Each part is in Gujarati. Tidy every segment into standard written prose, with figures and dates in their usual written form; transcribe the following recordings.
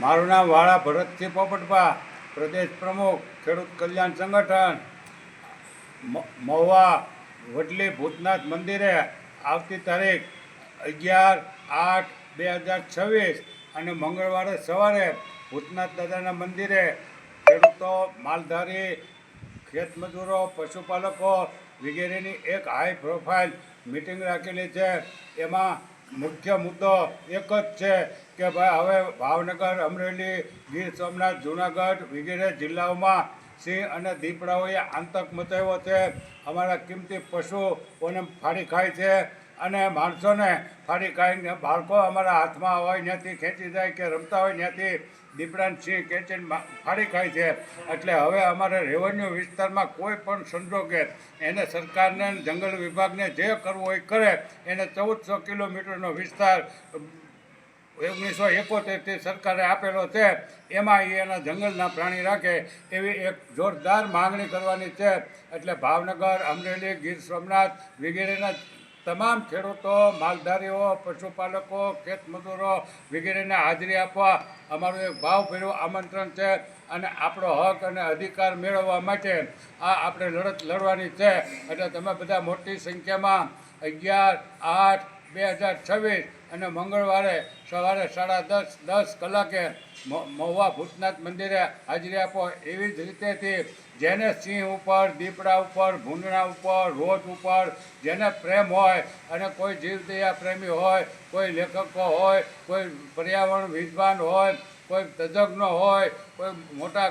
મારું નામ વાળા ભરતસિંહ પોપટભા, પ્રદેશ પ્રમુખ ખેડૂત કલ્યાણ સંગઠન, મહુવા વડલી ભૂતનાથ મંદિરે આવતી તારીખ 11/8/2026 અને મંગળવારે સવારે ભૂતનાથ દાદાના મંદિરે ખેડૂતો, માલધારી, ખેતમજૂરો, પશુપાલકો વગેરેની એક હાઈ પ્રોફાઇલ મિટિંગ રાખેલી છે. એમાં મુખ્ય મુદ્દો એક જ છે કે ભાઈ હવે ભાવનગર, અમરેલી, ગીર સોમનાથ, જૂનાગઢ વગેરે જિલ્લાઓમાં સિંહ અને દીપડાઓએ આતંક મચાવ્યો છે. અમારા કિંમતી પશુઓને ફાડી ખાય છે અને માણસોને ફાડી ખાઈને બાળકો અમારા હાથમાં હોય ત્યાંથી ખેંચી જાય કે રમતા હોય ત્યાંથી દીપડાને સિંહ ખેંચીને ફાડી ખાય છે. એટલે હવે અમારે રેવન્યુ વિસ્તારમાં કોઈ પણ સંજોગે એને સરકારને, જંગલ વિભાગને જે કરવું હોય કરે. એને 1400 કિલોમીટરનો વિસ્તાર 1971થી સરકારે આપેલો છે. એમાં એના જંગલના પ્રાણી રાખે એવી એક જોરદાર માંગણી કરવાની છે. એટલે ભાવનગર, અમરેલી, ગીર સોમનાથ વગેરેના તમામ ખેડૂતો, માલધારીઓ, પશુપાલકો, ખેતમજૂરો વગેરેને હાજરી આપવા અમારું એક ભાવભર્યું આમંત્રણ છે. અને આપણો હક અને અધિકાર મેળવવા માટે આપણે લડત લડવાની છે. એટલે તમે બધા મોટી સંખ્યામાં 11/8/2026 અને મંગળવારે સવારે 10:30 કલાકે મહુવા ભૂતનાથ મંદિરે હાજરી આપો. એવી જ રીતેથી જેને સિંહ ઉપર, દીપડા ઉપર, ભૂંડણા ઉપર, રોજ ઉપર જેને પ્રેમ હોય અને કોઈ જીવદયા પ્રેમી હોય, કોઈ લેખકો હોય, કોઈ પર્યાવરણ વિદ્વાન હોય, કોઈ તજજ્ઞ હોય, કોઈ મોટા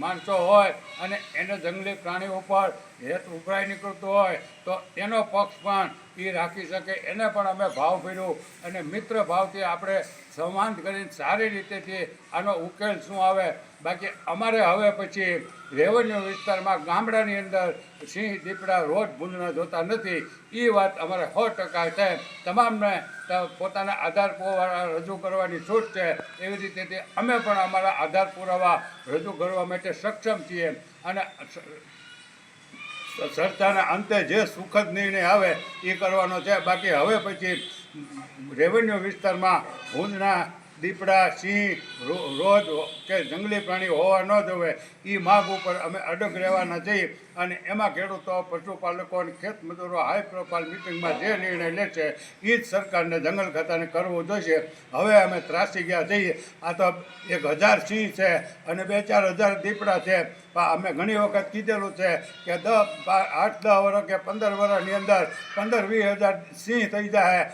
માણસો હોય અને એને જંગલી પ્રાણીઓ ઉપર હેત ઉભરાઈ નીકળતું હોય તો એનો પક્ષ પણ એ રાખી શકે. એને પણ અમે ભાવભર્યું અને મિત્ર ભાવથી આપણે સંવાદ કરીને સારી રીતેથી આનો ઉકેલ શું આવે. બાકી અમારે હવે પછી રેવન્યુ વિસ્તારમાં ગામડાની અંદર સિંહ, દીપડા, રોજ ભૂંડણા જોતા નથી. એ વાત અમારે 100% છે. તમામને પોતાના આધાર પુરાવા રજૂ કરવાની છૂટ છે. એવી રીતે અમે પણ અમારા આધાર પુરાવા રજૂ કરવા માટે સક્ષમ છીએ. અને ચર્ચાના અંતે જે સુખદ નિર્ણય આવે એ કરવાનો છે. બાકી હવે પછી રેવન્યુ વિસ્તારમાં ભૂંડણા, દીપડા, સિંહ, રોજ કે જંગલી પ્રાણી હોવા ન જોવે એ માગ ઉપર અમે અડગ રહેવાના છીએ. અને એમાં ખેડૂતો, પશુપાલકો અને ખેતમજૂરો હાઈ પ્રોફાઇલ મિટિંગમાં જે નિર્ણય લે છે એ જ સરકારને, જંગલ ખાતાને કરવું જોઈશે. હવે અમે ત્રાસી ગયા છીએ. આ તો 1000 સિંહ છે અને 2-4 હજાર દીપડા છે. અમે ઘણી વખત કીધેલું છે કે 8-10 વર્ષ કે 15 વર્ષની અંદર 15-20 હજાર સિંહ થઈ જાય,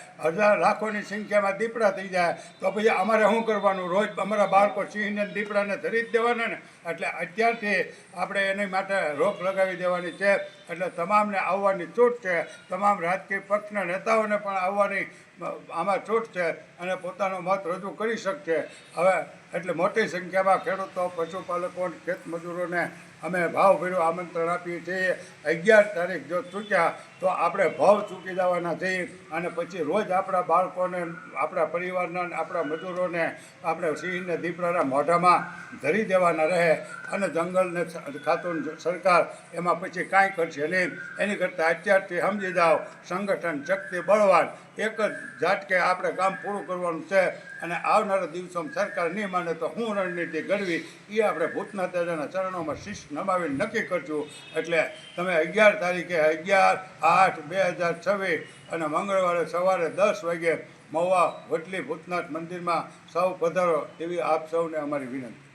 લાખોની સંખ્યામાં દીપડા થઈ જાય તો પછી અમારે શું કરવાનું? રોજ અમારા બાળકો સિંહને, દીપડાને ધરી જ દેવાના ને. એટલે અત્યારથી આપણે એની માટે રોક લગાવી દેવાની છે. એટલે તમામને આવવાની છૂટ છે. તમામ રાજકીય પક્ષના નેતાઓને પણ આવવાની આમાં છૂટ છે અને પોતાનો મત રજૂ કરી શકશે. હવે એટલે મોટી સંખ્યામાં ખેડૂતો, પશુપાલકો અને ખેતમજૂરોને અમે ભાવભર્યું આમંત્રણ આપીએ છીએ. 11 તારીખ જો ચૂક્યા તો આપણે ભાવ ચૂકી જવાના છીએ. અને પછી રોજ આપણા બાળકોને, આપણા પરિવારના, આપણા મજૂરોને આપણે સિંહને, દીપડાના મોઢામાં ધરી દેવાના રહે. અને જંગલને ખાતું સરકાર એમાં પછી કાંઈ કરશે નહીં. એની કરતાં અત્યારથી સમજી જાઓ, સંગઠન શક્તિ બળવાન, એક જ ઝાટકે આપણે કામ પૂરું કરવાનું છે. અને આવનારા દિવસોમાં સરકાર નહીં માને તો શું રણનીતિ ઘડવી એ આપણે ભૂતનાથ દાદાના ચરણોમાં શીશ નમાવીને નક્કી કરશું. એટલે તમે 11 તારીખે 11/8/2026 અને મંગળવારે સવારે 10 વાગે મહુવા વડલી ભૂતનાથ મંદિરમાં સૌ પધારો એવી આપ સૌને અમારી વિનંતી.